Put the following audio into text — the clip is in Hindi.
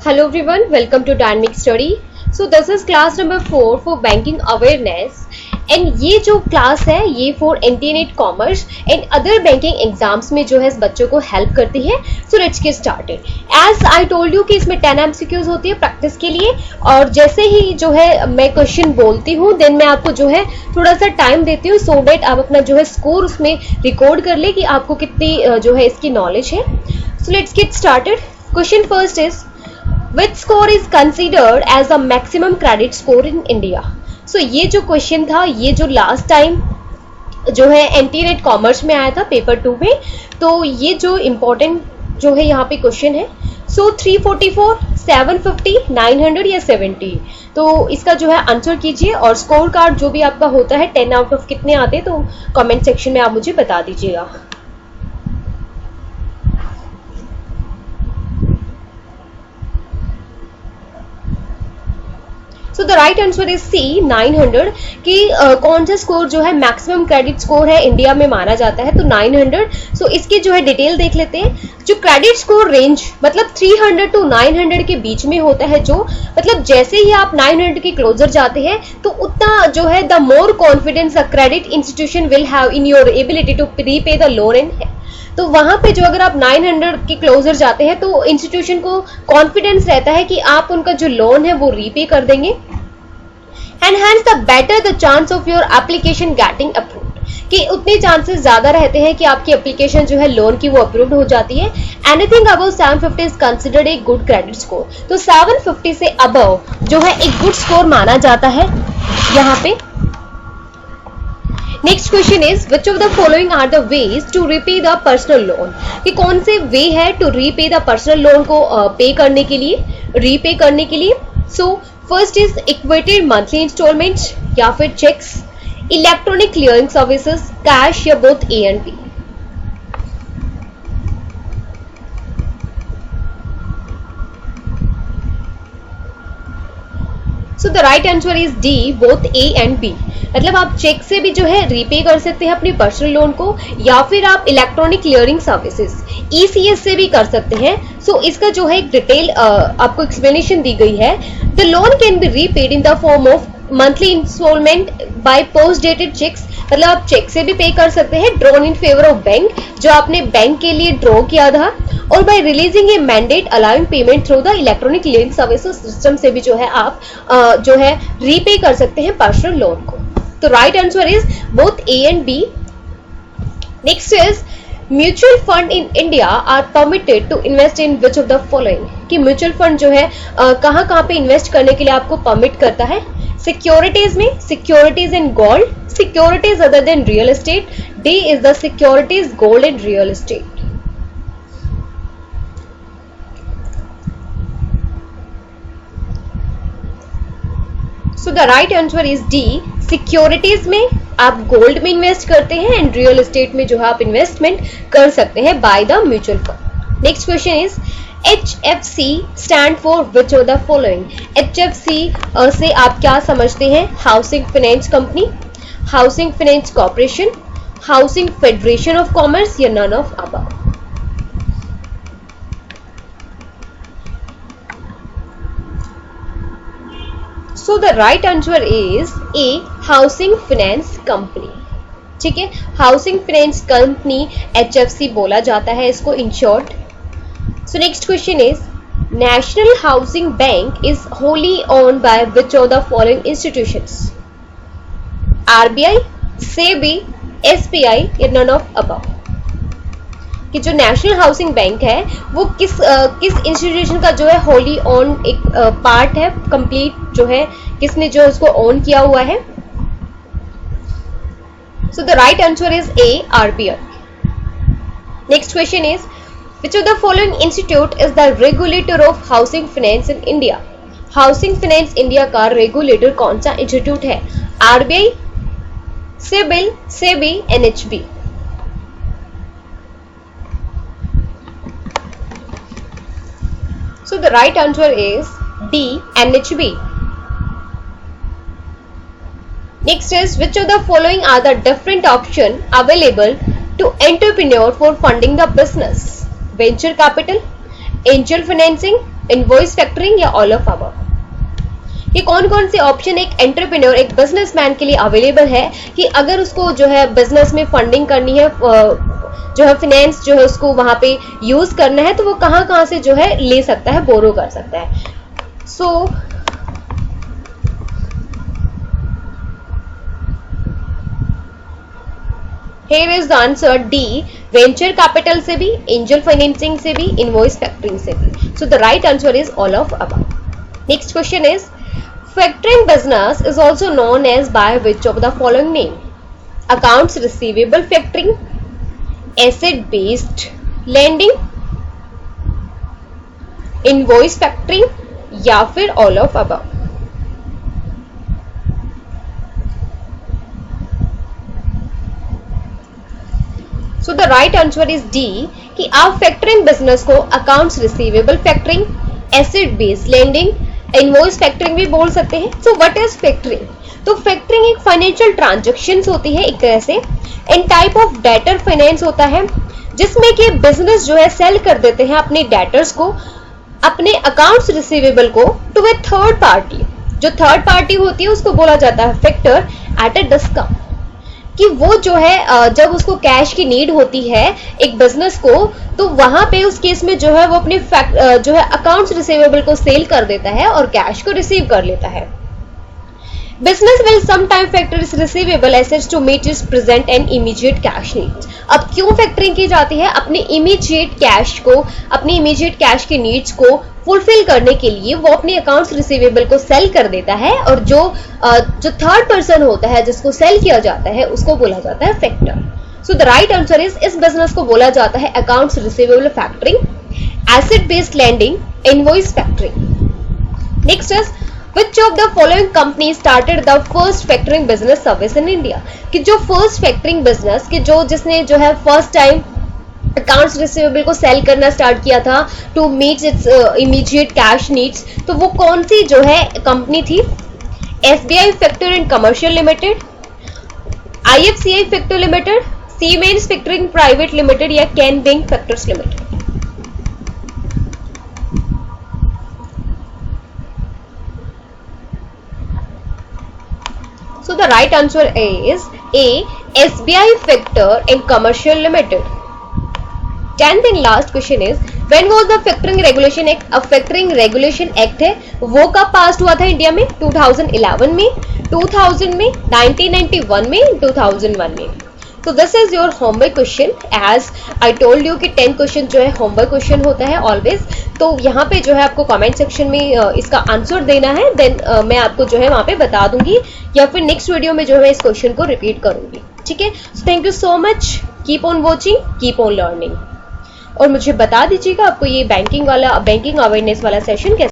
Hello everyone, welcome to Dynamic Study. So this is class number 4 for banking awareness and ये जो क्लास है ये for internet commerce and other banking exams में जो है इस बच्चों को हेल्प करती है. So let's get started. As I told you कि इसमें 10 MCQs होती है प्रैक्टिस के लिए और जैसे ही जो है मैं क्वेश्चन बोलती हूँ देन मैं आपको जो है थोड़ा सा टाइम देती हूँ सो डेट आप अपना जो है स्कोर उसमें रिकॉर्ड कर ले कि आपको कितनी जो है इसकी नॉलेज है. So let's get started. Question first is Which score is considered as a maximum credit score in India? So ये जो क्वेश्चन था ये जो लास्ट टाइम जो है एंटी-नेट कॉमर्स में आया था पेपर 2 में, तो ये जो इम्पोर्टेंट जो है यहाँ पे क्वेश्चन है. सो 344, 750, 900 या 70, तो इसका जो है आंसर कीजिए और स्कोर कार्ड जो भी आपका होता है 10 आउट ऑफ कितने आते हैं तो कमेंट सेक्शन में आप मुझे बता दीजिएगा. So the right answer is C 900 कि कौन सा स्कोर जो है मैक्सिमम क्रेडिट स्कोर है इंडिया में माना जाता है तो 900. सो इसकी जो है डिटेल देख लेते हैं. जो क्रेडिट स्कोर रेंज मतलब 300 to 900 के बीच में होता है, जो मतलब जैसे ही आप 900 के क्लोजर जाते हैं तो उतना जो है the more confidence a credit institution will have in your ability to repay the loan and. तो वहां पे जो अगर आप 900 के क्लोजर जाते हैं तो इंस्टीट्यूशन को कॉन्फिडेंस रहता है कि आप उनका जो लोन है वो रीपे कर देंगे and hence the better the chance of your application getting approved, कि उतने चांसेस ज्यादा रहते हैं कि आपकी एप्लीकेशन जो है लोन की वो अप्रूव्ड हो जाती है. Anything above 750 is considered a good credit score. तो 750 से अबव जो है एक गुड स्कोर माना जाता है यहाँ पे. Next question is which of the following are the ways to repay the personal loan, कि कौन से वे है to repay the personal loan को पे करने के लिए, रीपे करने के लिए. So first is equated monthly instalment या फिर cheques, electronic clearing services, cash या both A and B. So the right answer is D both A and B. मतलब आप चेक से भी जो है रीपे कर सकते हैं अपनी पर्सनल लोन को या फिर आप इलेक्ट्रॉनिक क्लियरिंग सर्विसेज ECS से भी कर सकते हैं. सो इसका जो है एक डिटेल आपको एक्सप्लेनेशन दी गई है. The loan can be repaid in the form of monthly installment by post dated cheques, मतलब आप चेक से भी पे कर सकते हैं drawn in favour of bank, जो आपने बैंक के लिए ड्रॉ किया था, और by releasing a mandate allowing payment through the electronic clearing services system से भी जो है आप जो है रीपे कर सकते हैं पर्सनल लोन को. तो right answer is both A and B. Next is mutual fund in India are permitted to invest in which of the following, कि म्यूचुअल फंड जो है कहाँ कहाँ पे इन्वेस्ट करने के लिए आपको परमिट करता है. सिक्योरिटीज में, securities in gold, securities other than real estate. D is the securities gold and real estate. So the right answer is D, securities में आप गोल्ड में इन्वेस्ट करते हैं एंड रियल एस्टेट में जो है आप इन्वेस्टमेंट कर सकते हैं by the mutual fund. Next question is HFC stand for which of the following. HFC से आप क्या समझते हैं? Housing finance company, housing finance corporation, housing federation of commerce या none of above. So the right answer is A, housing finance company. ठीक है, हाउसिंग फाइनेंस कंपनी HFC बोला जाता है इसको in short. So next question is national housing bank is wholly owned by which of the following institutions. RBI, SEBI, SBI या नन ऑफ अबव. कि जो नेशनल हाउसिंग बैंक है वो किस इंस्टीट्यूशन का जो है होली ओन एक पार्ट है, कंप्लीट जो है किसने जो उसको ओन किया हुआ है. सो the right answer is A, RBI. Next question is which of the following institute is the regulator of housing finance in India. Housing finance India का रेगुलेटर कौन सा इंस्टीट्यूट है? RBI, SIBIL, SEBI, NHB. So the right answer is D, NHB. Next is which of the following are the different options available to entrepreneur for funding the business? Venture capital, angel financing, invoice factoring या ऑल ऑफ अबव? ये कौन कौन से ऑप्शन एक एंटरप्रेन्योर, एक बिजनेसमैन के लिए अवेलेबल है कि अगर उसको जो है बिजनेस में फंडिंग करनी है, जो है फाइनेंस जो है उसको वहां पे यूज करना है, तो वो कहां कहां से जो है ले सकता है, बोरो कर सकता है? सो Here is the answer D, venture capital से भी, एंजल फाइनेंसिंग से भी, इनवॉइस फैक्टरिंग से भी. So the right answer is all of above. Next question is, factoring business is also known as by which of the following name? Accounts receivable factoring, asset based lending, invoice factoring या फिर all of above? So the right answer is D कि आप फैक्टरिंग बिजनेस को accounts receivable factoring, asset based lending, invoice factoring भी बोल सकते हैं. So what is factoring? तो फैक्टरिंग एक फाइनेंशियल ट्रांजैक्शंस होती है एक तरह से, and type of debtor finance होता है जिसमें कि बिजनेस जो है सेल कर देते हैं अपने डेटर्स को, अपने अकाउंट्स रिसीवेबल को टू ए थर्ड पार्टी. जो थर्ड पार्टी होती है उसको बोला जाता है फैक्टर एट अ डिस्काउंट. कि वो जो है जब उसको कैश की नीड होती है एक बिजनेस को, तो वहां पे उस केस में जो है वो अपने जो है अकाउंट्स रिसीवेबल को सेल कर देता है और कैश को रिसीव कर लेता है. Business will sometime factor its receivable assets to meet its present and immediate cash needs. अब क्यों फैक्टरिंग की जाती है? अपनी इमीडिएट कैश को, अपनी इमीडिएट कैश की नीड्स को फुलफिल करने के लिए वो अपने अकाउंट्स रिसीवेबल को सेल कर देता है, और जो थर्ड पर्सन होता है जिसको सेल किया जाता है उसको बोला जाता है factor. So the right answer is, इस बिजनेस को बोला जाता है accounts receivable factoring, asset based lending, invoice factoring. Next is, Which of the following companies started the first factoring business service in India? कि जो फर्स्ट फैक्टरिंग बिजनेस कि जिसने जो है फर्स्ट टाइम अकाउंट्स रिसीवेबल को सेल करना स्टार्ट किया था to meet its immediate cash needs, तो वो कौन सी जो है कंपनी थी? SBI factor and commercial limited, IFCI factor limited, Siemens factoring private limited या Can Bank factors limited? So the right answer is A, SBI Factor and Commercial Limited. 10th and last question is, when was the Factoring Regulation Act? अब Factoring Regulation Act है वो कब पास हुआ था इंडिया में? 2011 में, 2000 में, 1991 में, 2001 में. तो this is your homework question. As I told you कि 10 क्वेश्चन जो है होमवर्क क्वेश्चन होता है ऑलवेज. तो यहाँ पे जो है आपको कमेंट सेक्शन में इसका आंसर देना है, देन मैं आपको जो है वहाँ पे बता दूंगी या फिर नेक्स्ट वीडियो में जो है इस क्वेश्चन को रिपीट करूंगी. ठीक है, so thank you so much. Keep on watching, keep on learning. और मुझे बता दीजिएगा आपको ये बैंकिंग अवेयरनेस वाला सेशन कैसे